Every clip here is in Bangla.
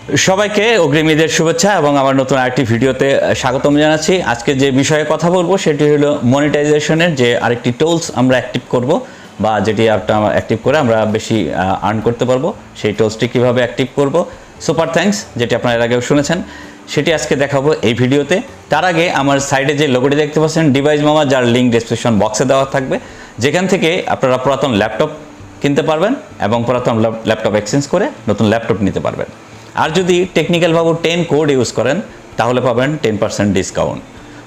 সবাইকে অগ্রিম ঈদের শুভেচ্ছা এবং আমার নতুন আরেকটি ভিডিওতে স্বাগতম জানাচ্ছি। আজকে যে বিষয়ে কথা বলবো সেটি হলো মনিটাইজেশনের যে আরেকটি টুলস আমরা অ্যাক্টিভ করব বা যেটি একটা অ্যাক্টিভ করে আমরা বেশি আর্ন করতে পারবো, সেই টুলসটি কীভাবে অ্যাক্টিভ করব। সুপার থ্যাঙ্কস, যেটি আপনারা এর আগেও শুনেছেন, সেটি আজকে দেখাবো এই ভিডিওতে। তার আগে আমার সাইডে যে লোগোটি দেখতে পাচ্ছেন ডিভাইস মামা, যার লিঙ্ক ডেসক্রিপশন বক্সে দেওয়া থাকবে, যেখান থেকে আপনারা পুরাতন ল্যাপটপ কিনতে পারবেন এবং পুরাতন ল্যাপটপ এক্সচেঞ্জ করে নতুন ল্যাপটপ নিতে পারবেন। আর যদি টেকনিক্যাল বাবু 10 কোড ইউজ করেন তাহলে পাবেন 10% ডিসকাউন্ট।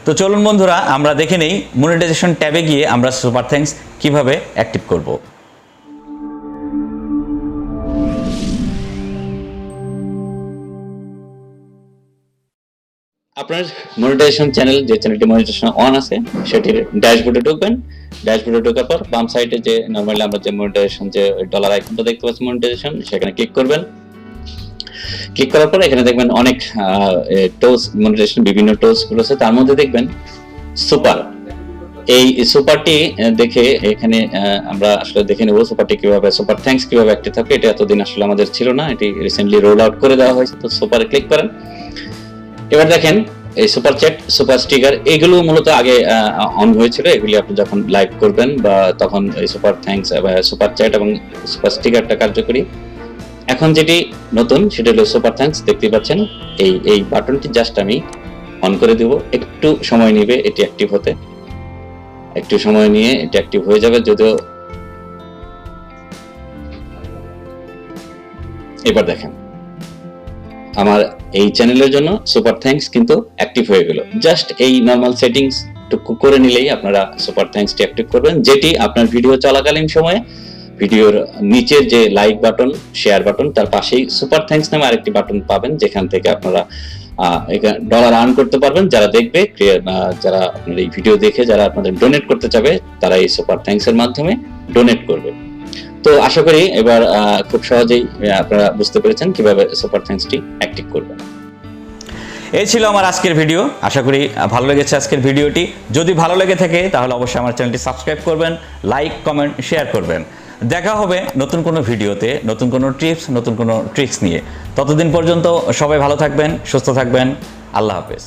তো চলুন বন্ধুরা, আমরা দেখে নেই মনিটাইজেশন ট্যাবে গিয়ে আমরা সুপার থ্যাঙ্কস কীভাবে অ্যাক্টিভ করব। আপনার মনিটাইজেশন চ্যানেল, যে চ্যানেলটি মনিটাইজেশন অন আছে, সেটির ড্যাশবোর্ডে ঢুকবেন। ড্যাশবোর্ডে ঢোকার পর বাম সাইডে যে নরমালি আমরা যে মনিটাইজেশন যে ডলার আইকনটা দেখতে পাচ্ছি মনিটাইজেশন, সেখানে ক্লিক করবেন। ক্লিক করার পর এখানে দেখবেন অনেক টুলস, মনিটাইজেশন বিভিন্ন টুলস গুলো আছে। তার মধ্যে দেখবেন সুপার। এই সুপারটি দেখে এখানে আমরা আসলে দেখে নেব সুপারটি কিভাবে, সুপার থ্যাঙ্কস কিভাবে অ্যাক্টিভ থাকে। এটা এতদিন আসলে আমাদের ছিল না, এটি রিসেন্টলি রোল আউট করে দেওয়া হয়েছে। তো সুপারে ক্লিক করেন। এবার দেখেন এই সুপার চ্যাট, সুপার স্টিকার, এগুলো মূলত আগে অন হয়েছিল। এগুলি আপনি যখন লাইভ করবেন বা তখন এই সুপার থ্যাঙ্কস বা সুপার চ্যাট এবং সুপার স্টিকারটা কার্যকরী। এখন যেটি নতুন সেটা হলো সুপার থ্যাঙ্কস। দেখতে পাচ্ছেন এই বাটনটি জাস্ট আমি অন করে দেব। একটু সময় নেবে এটি অ্যাক্টিভ হতে, একটু সময় নিয়ে এটি অ্যাক্টিভ হয়ে যাবে। যদিও এবার দেখেন আমার এই চ্যানেলের জন্য সুপার থ্যাঙ্কস কিন্তু অ্যাক্টিভ হয়ে গেল। জাস্ট এই নরমাল সেটিংস টুকু করে নিলেই আপনারা সুপার থ্যাঙ্কসটি অ্যাক্টিভ করবেন, যেটি আপনার ভিডিও চলাকালীন সময়ে ভিডিওর নিচের যে লাইক বাটন, শেয়ার বাটন, তার পাশেই সুপার থ্যাঙ্কস নামে আরেকটি বাটন পাবেন, যেখান থেকে আপনারা ডলার আর্ন করতে পারবেন। যারা দেখবে, যারা আপনার এই ভিডিও দেখে যারা আপনাদের ডোনেট করতে চাবে, তারা এই সুপার থ্যাঙ্কস এর মাধ্যমে ডোনেট করবে। তো আশা করি এবার খুব সহজেই আপনারা বুঝতে পেরেছেন কিভাবে সুপার থ্যাঙ্কসটি অ্যাক্টিভ করবেন। এই ছিল আমার আজকের ভিডিও। আশা করি ভালো লেগেছে আজকের ভিডিওটি। যদি ভালো লেগে থাকে তাহলে অবশ্যই আমার চ্যানেলটি সাবস্ক্রাইব করবেন, লাইক, কমেন্ট, শেয়ার করবেন। দেখা হবে নতুন কোনো ভিডিওতে, নতুন কোনো টিপস, নতুন কোনো ট্রিক্স নিয়ে। ততদিন পর্যন্ত সবাই ভালো থাকবেন, সুস্থ থাকবেন। আল্লাহ হাফেজ।